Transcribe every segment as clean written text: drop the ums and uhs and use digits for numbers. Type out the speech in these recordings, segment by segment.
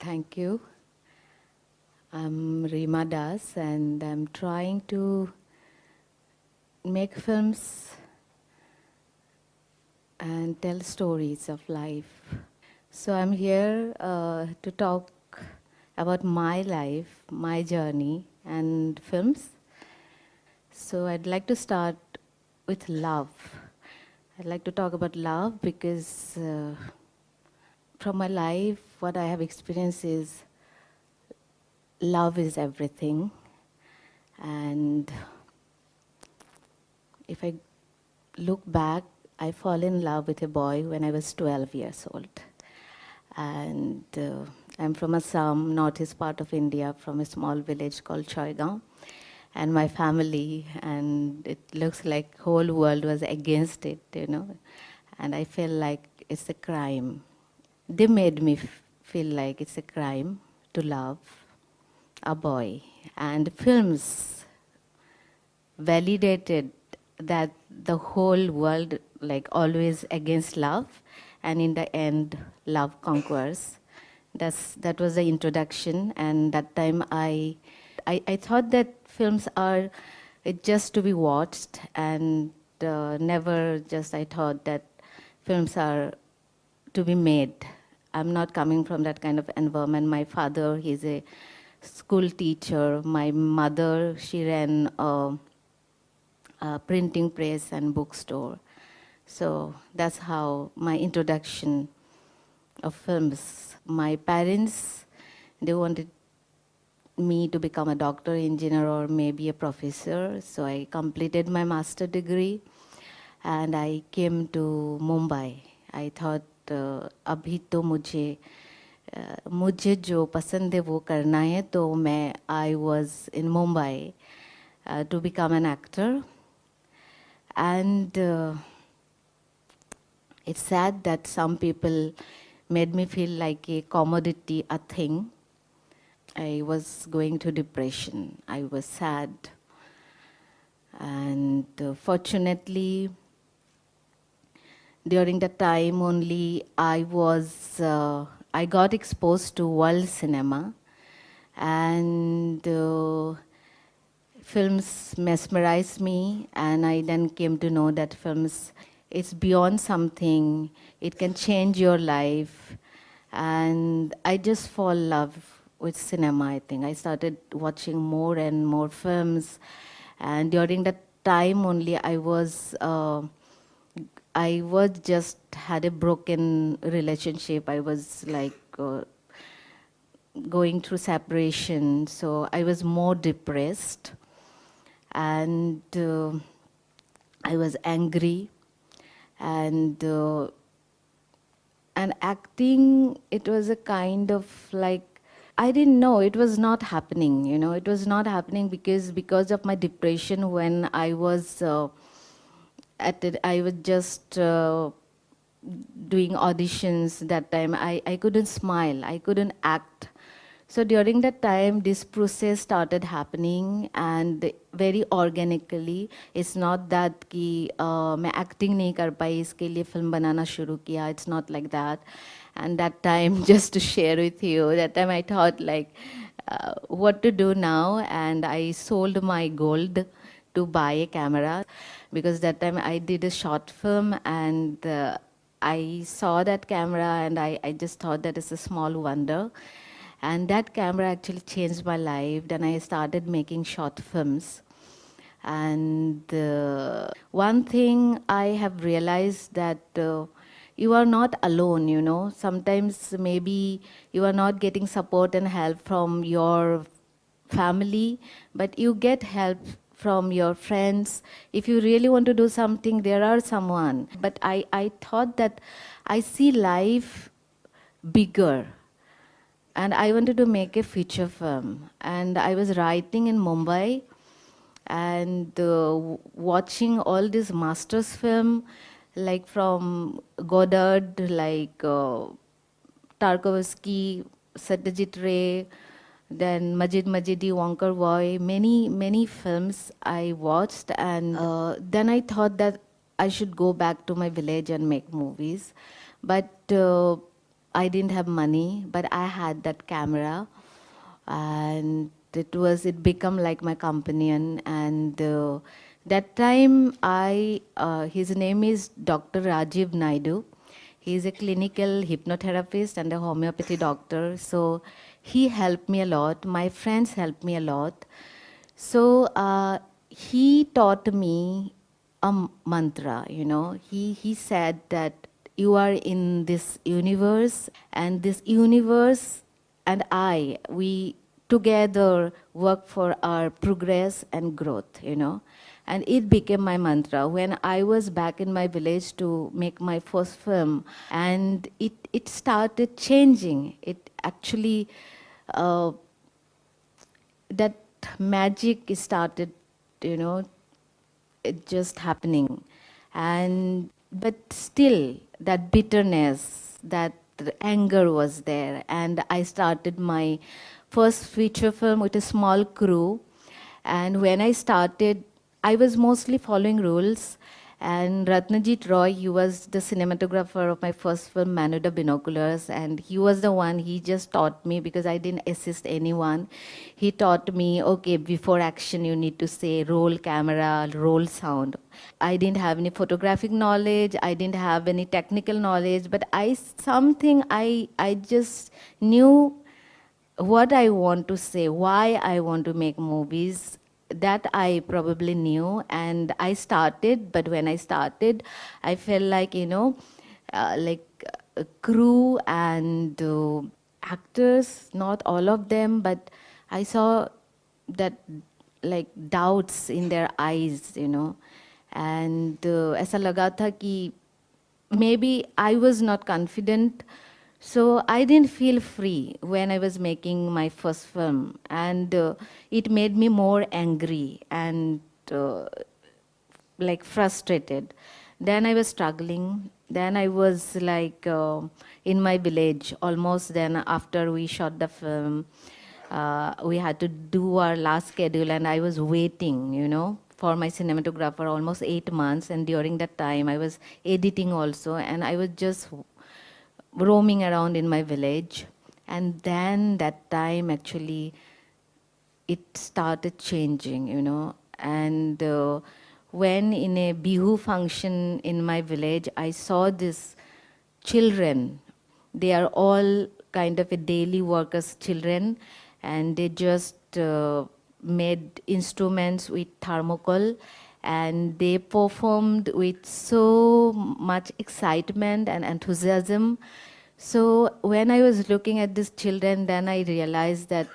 Thank you. I'm Rima Das, and I'm trying to make films and tell stories of life. So I'm here to talk about my life, my journey, and films. So I'd like to start with love. I'd like to talk about love because from my life, what I have experienced is love is everything. And if I look back, I fall in love with a boy when I was 12 years old. And I'm from Assam, northeast part of India, from a small village called Choigaon. And my family, and it looks like whole world was against it, And I felt like it's a crime. They made me feel like it's a crime to love a boy. And films validated that the whole world like always against love, and in the end love conquers. That was the introduction, and that time I thought that films are just to be watched, and never just I thought that films are to be made. I'm not coming from that kind of environment. My father, he's a school teacher. My mother, she ran a printing press and bookstore. So that's how my introduction of films. My parents, they wanted me to become a doctor, engineer, or maybe a professor. So I completed my master degree and I came to Mumbai. I thought, अभी तो मुझे जो पसंद है वो करना है, तो मैं I was in Mumbai to become an actor. And it's sad that some people made me feel like a commodity, a thing. I was going through depression. I was sad. And fortunately, during that time only, I got exposed to world cinema. And films mesmerized me, and I then came to know that films, it's beyond something. It can change your life. And I just fall in love with cinema, I think. I started watching more and more films. And during that time only, I was just had a broken relationship. I was like going through separation. So I was more depressed. And I was angry, and acting, it was a kind of like, I didn't know it was not happening. It was not happening because of my depression. When I was at it, I was just doing auditions that time. I couldn't smile, I couldn't act. So during that time, this process started happening, and very organically. It's not that कि मैं acting नहीं कर पाई, इसके लिए film बनाना शुरू किया. It's not like that. And that time, just to share with you, that time I thought like, what to do now, and I sold my gold to buy a camera, because that time I did a short film, and I saw that camera, and I just thought that it's a small wonder. And that camera actually changed my life. Then I started making short films. And one thing I have realized that you are not alone. Sometimes maybe you are not getting support and help from your family, but you get help from your friends. If you really want to do something, there are someone. But I thought that I see life bigger. And I wanted to make a feature film. And I was writing in Mumbai, and watching all these masters film, like from Goddard, like Tarkovsky, Satyajit Ray, then Majid Majidi, Wonker Boy, many films I watched. And then I thought that I should go back to my village and make movies. But I didn't have money, but I had that camera, and it become like my companion. And that time his name is Dr. Rajiv Naidu. He's a clinical hypnotherapist and a homeopathy doctor. So he helped me a lot. My friends helped me a lot. So he taught me a mantra, He said that you are in this universe, and this universe and we together work for our progress and growth. And it became my mantra when I was back in my village to make my first film, and it started changing. It actually, uh, that magic started, you know, it just happening. And but still that bitterness, that anger was there. And I started my first feature film with a small crew. And when I started, I was mostly following rules. And Ratnajit Roy, he was the cinematographer of my first film, Man with the Binoculars, and he was the one, he just taught me because I didn't assist anyone. He taught me, okay, before action you need to say roll camera, roll sound. I didn't have any photographic knowledge, I didn't have any technical knowledge, but I just knew what I want to say, why I want to make movies, that I probably knew. And I started, but when I started, I felt like, like a crew and actors, not all of them, but I saw that like doubts in their eyes. And ऐसा लगा था कि maybe I was not confident. So I didn't feel free when I was making my first film. And it made me more angry and like frustrated. Then I was struggling. Then I was like in my village almost. Then after we shot the film, we had to do our last schedule, and I was waiting, for my cinematographer almost 8 months. And during that time, I was editing also, and I was just roaming around in my village. And then that time actually it started changing. And when in a Bihu function in my village, I saw this children. They are all kind of a daily workers children, and they just made instruments with thermocol, and they performed with so much excitement and enthusiasm. So when I was looking at these children, then I realized that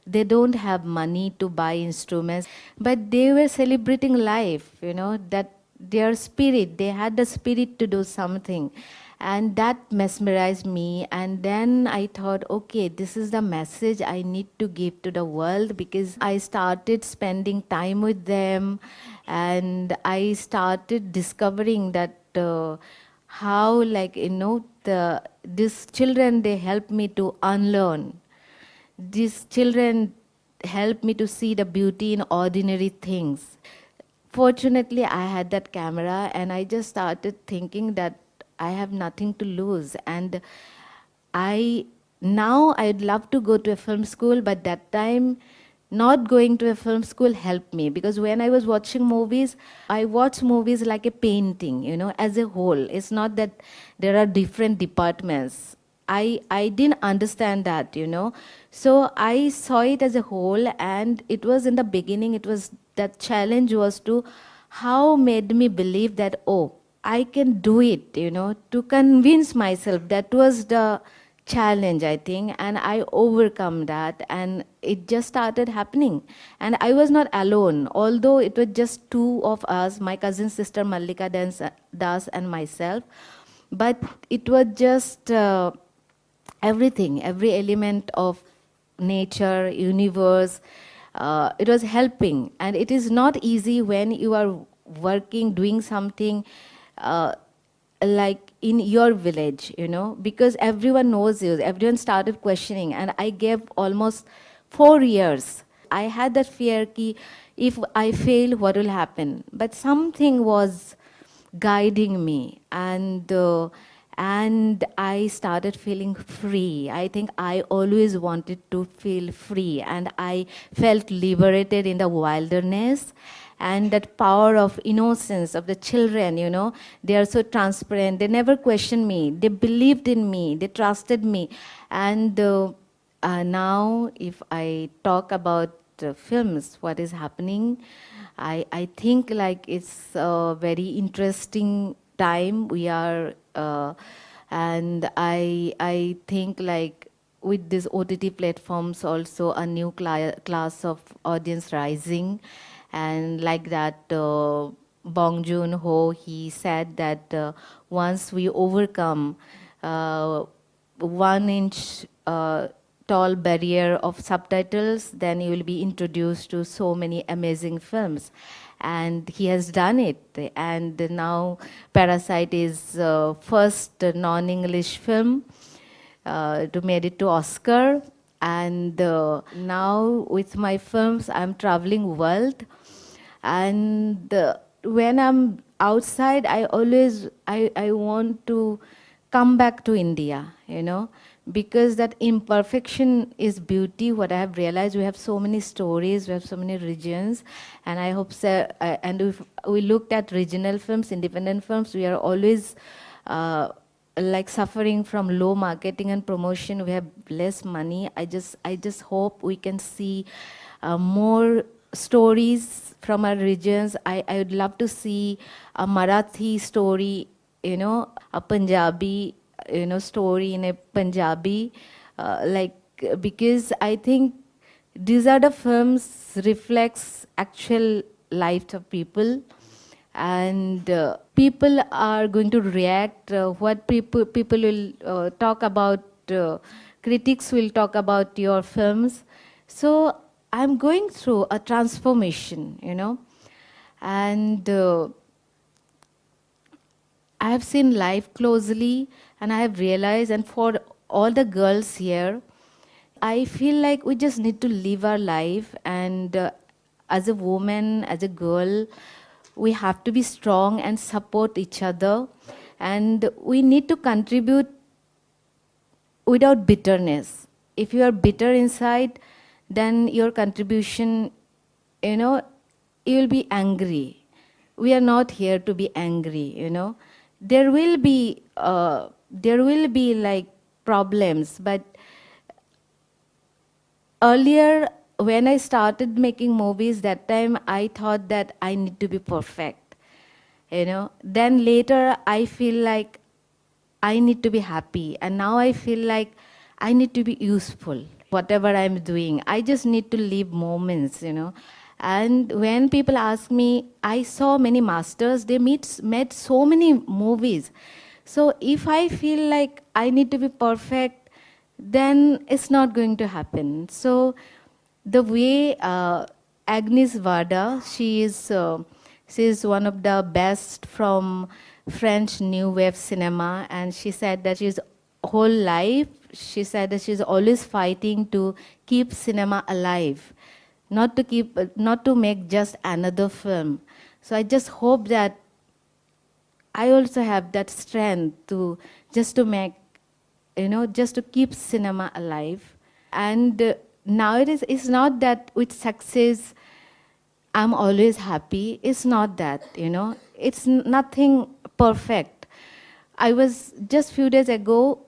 they don't have money to buy instruments, but they were celebrating life, that their spirit, they had the spirit to do something. And that mesmerized me. And then I thought, okay, this is the message I need to give to the world, because I started spending time with them, and I started discovering that how, like, these children, they help me to unlearn. These children help me to see the beauty in ordinary things. Fortunately, I had that camera, and I just started thinking that I have nothing to lose. And I now I'd love to go to a film school, but that time not going to a film school helped me, because when I was watching movies, I watch movies like a painting, as a whole. It's not that there are different departments. I didn't understand that. So I saw it as a whole, and it was in the beginning, it was that challenge was to how made me believe that, oh, I can do it, to convince myself. That was the challenge, I think, and I overcome that, and it just started happening. And I was not alone, although it was just two of us, my cousin sister Mallika Das and myself, but it was just everything, every element of nature, universe, it was helping. And it is not easy when you are working, doing something uh, like in your village, because everyone knows you, everyone started questioning. And I gave almost 4 years. I had that fear ki if I fail, what will happen? But something was guiding me. and I started feeling free. I think I always wanted to feel free, and I felt liberated in the wilderness. And that power of innocence of the children, you know, they are so transparent. They never questioned me. They believed in me. They trusted me. And now, if I talk about films, what is happening, I think like it's a very interesting time we are, and I think like with these OTT platforms also a new class of audience rising, and like that Bong Joon-ho, he said that once we overcome 1 inch tall barrier of subtitles, then you will be introduced to so many amazing films. And he has done it. And now Parasite is first non-English film to made it to Oscar. And now with my films, I'm traveling world. And when I'm outside, I want to come back to India, you know, because that imperfection is beauty. What I have realized, we have so many stories, we have so many regions, and I hope so. And if we looked at regional films, independent films, we are always like suffering from low marketing and promotion. We have less money. I just hope we can see more stories from our regions. I would love to see a Marathi story, you know, a Punjabi, you know, story in a Punjabi, like, because I think these are the films reflects actual lives of people, and people are going to react. What people will talk about. Critics will talk about your films. So I'm going through a transformation, you know, and I have seen life closely, and I have realized, and for all the girls here, I feel like we just need to live our life, and as a woman, as a girl, we have to be strong and support each other, and we need to contribute without bitterness. If you are bitter inside, then your contribution, you know, you will be angry. We are not here to be angry, you know. There will be like problems, but earlier when I started making movies, that time I thought that I need to be perfect, you know. Then later I feel like I need to be happy, and now I feel like I need to be useful. Whatever I'm doing, I just need to live moments, you know. And when people ask me, I saw many masters, they made so many movies. So if I feel like I need to be perfect, then it's not going to happen. So the way Agnes Varda, she is one of the best from French New Wave cinema, and she said that she's whole life, she said that she's always fighting to keep cinema alive, not to make just another film. So I just hope that I also have that strength to just to make, you know, just to keep cinema alive. And nowadays, it's not that with success, I'm always happy. It's not that, you know. It's nothing perfect. I was just few days ago,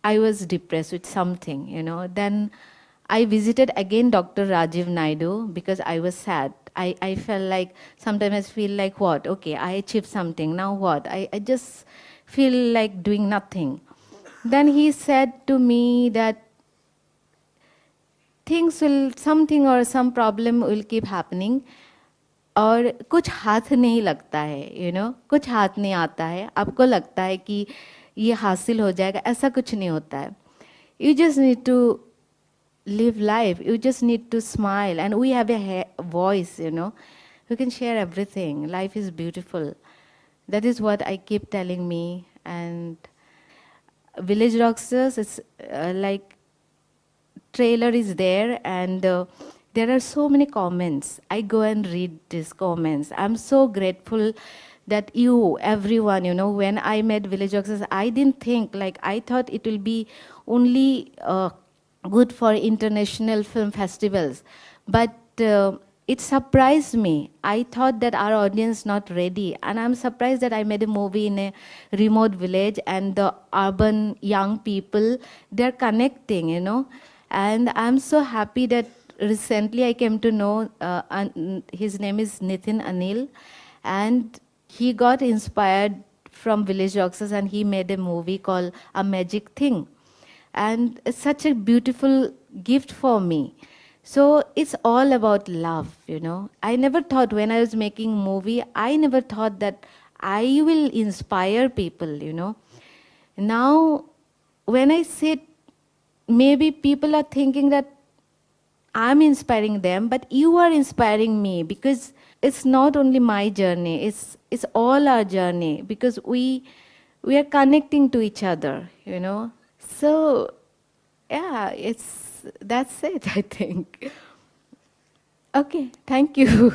I was depressed with something, you know. Then I visited again Dr. Rajiv Naidu because I was sad. I felt like, sometimes I feel like, what? Okay, I achieved something. Now what? I just feel like doing nothing. Then he said to me that something or some problem will keep happening, और कुछ हाथ नहीं लगता है, you know, कुछ हाथ नहीं आता है. आपको लगता है कि ये हासिल हो जाएगा, ऐसा कुछ नहीं होता है. You just need to live life. You just need to smile, and we have a voice, you know. We can share everything. Life is beautiful. That is what I keep telling me. And Village Rockstars, it's like trailer is there, and there are so many comments. I go and read these comments. I'm so grateful that everyone, when I made Village Rockstars, I didn't think, like, I thought it will be only good for international film festivals. But it surprised me. I thought that our audience not ready. And I'm surprised that I made a movie in a remote village and the urban young people, they're connecting, And I'm so happy that recently I came to know, his name is Nitin Anil, and he got inspired from Village Rockstars and he made a movie called A Magic Thing. And it's such a beautiful gift for me. So it's all about love, I never thought when I was making movie, I never thought that I will inspire people. Now, when I sit, maybe people are thinking that I'm inspiring them, but you are inspiring me, because it's not only my journey, it's all our journey, because we are connecting to each other. So yeah, that's it, I think. Okay, thank you.